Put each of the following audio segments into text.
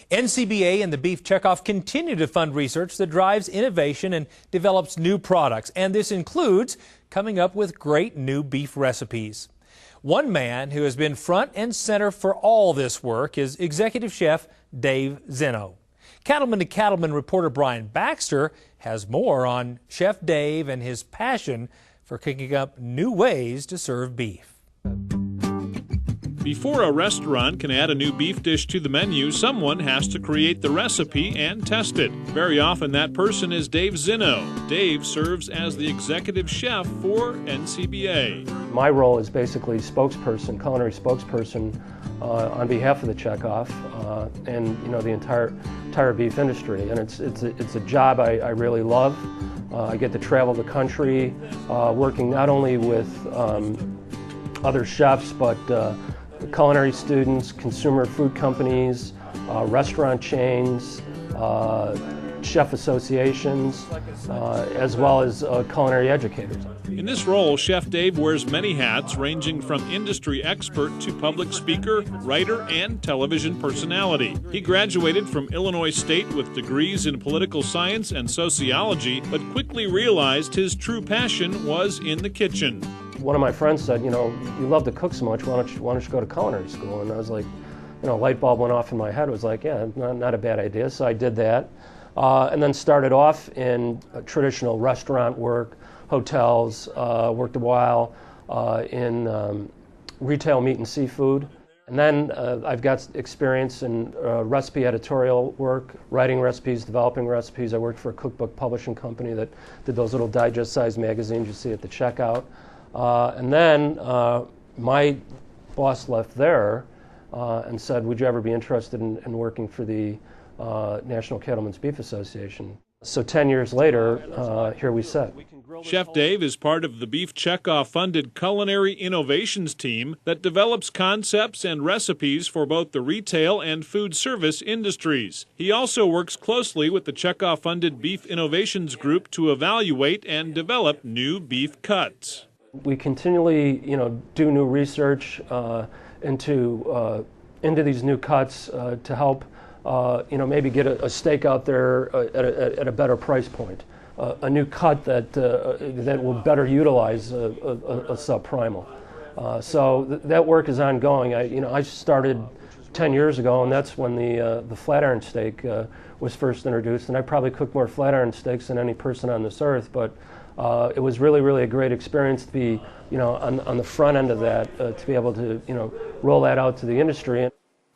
NCBA and the Beef Checkoff continue to fund research that drives innovation and develops new products, and this includes coming up with great new beef recipes. One man who has been front and center for all this work is Executive Chef Dave Zeno. Cattleman to Cattleman reporter Brian Baxter has more on Chef Dave and his passion for cooking up new ways to serve beef. Before a restaurant can add a new beef dish to the menu, someone has to create the recipe and test it. Very often that person is Dave Zeno. Dave serves as the executive chef for NCBA. My role is basically spokesperson, culinary spokesperson on behalf of the Checkoff and the entire beef industry. And it's a job I really love. I get to travel the country working not only with other chefs but culinary students, consumer food companies, restaurant chains, chef associations, as well as culinary educators. In this role, Chef Dave wears many hats, ranging from industry expert to public speaker, writer, and television personality. He graduated from Illinois State with degrees in political science and sociology, but quickly realized his true passion was in the kitchen. One of my friends said, you love to cook so much, why don't you go to culinary school? And I was like, a light bulb went off in my head. It was like, yeah, not a bad idea. So I did that. And then started off in traditional restaurant work, hotels, worked a while in retail meat and seafood. And then I've got experience in recipe editorial work, writing recipes, developing recipes. I worked for a cookbook publishing company that did those little digest-sized magazines you see at the checkout. And then my boss left there and said, would you ever be interested in working for the National Cattlemen's Beef Association? So 10 years later, here we sit. Chef Dave is part of the Beef Checkoff-funded Culinary Innovations team that develops concepts and recipes for both the retail and food service industries. He also works closely with the Checkoff-funded Beef Innovations Group to evaluate and develop new beef cuts. We continually, do new research into these new cuts to help, maybe get a steak out there at a better price point, a new cut that will better utilize a subprimal. So that work is ongoing. I started 10 years ago, and that's when the flat iron steak was first introduced. And I probably cooked more flat iron steaks than any person on this earth, but it was really, really a great experience to be, on the front end of that, to be able to, roll that out to the industry.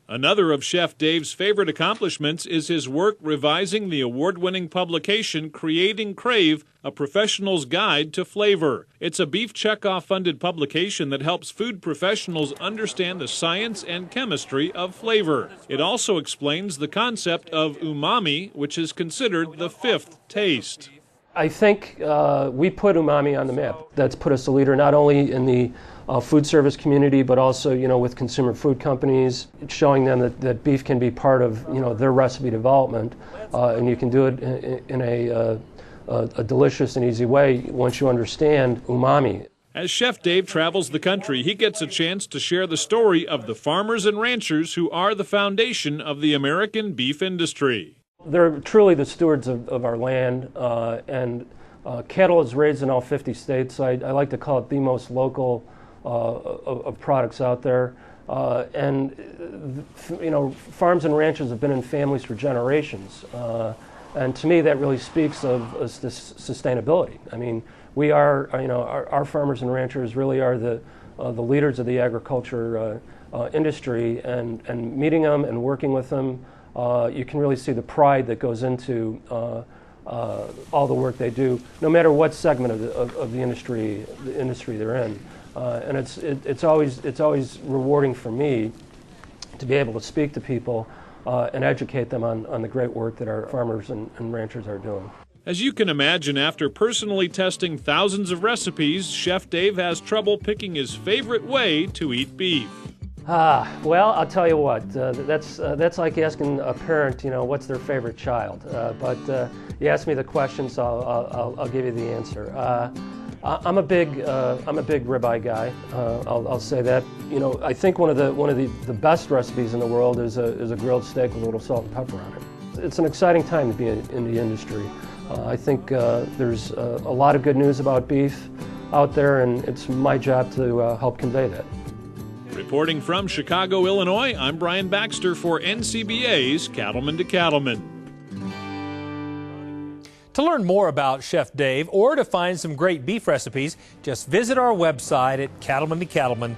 Another of Chef Dave's favorite accomplishments is his work revising the award-winning publication Creating Crave, a professional's guide to flavor. It's a Beef Checkoff-funded publication that helps food professionals understand the science and chemistry of flavor. It also explains the concept of umami, which is considered the fifth taste. I think we put umami on the map. That's put us a leader not only in the food service community, but also, with consumer food companies, showing them that beef can be part of, their recipe development, and you can do it in a delicious and easy way once you understand umami. As Chef Dave travels the country, he gets a chance to share the story of the farmers and ranchers who are the foundation of the American beef industry. They're truly the stewards of our land, and cattle is raised in all 50 states. I like to call it the most local of products out there. Farms and ranches have been in families for generations. And to me, that really speaks of sustainability. I mean, we are, our farmers and ranchers really are the leaders of the agriculture industry, and meeting them and working with them, you can really see the pride that goes into all the work they do, no matter what segment of the industry they're in. And it's always rewarding for me to be able to speak to people and educate them on the great work that our farmers and ranchers are doing. As you can imagine, after personally testing thousands of recipes, Chef Dave has trouble picking his favorite way to eat beef. Well, I'll tell you what, that's like asking a parent, what's their favorite child. But you asked me the question, so I'll give you the answer. I'm a big ribeye guy. I'll say that. You know, I think one of the best recipes in the world is a grilled steak with a little salt and pepper on it. It's an exciting time to be in the industry. I think there's a lot of good news about beef out there, and it's my job to help convey that. Reporting from Chicago, Illinois, I'm Brian Baxter for NCBA's Cattleman to Cattleman. To learn more about Chef Dave or to find some great beef recipes, just visit our website at cattlemantocattleman.org.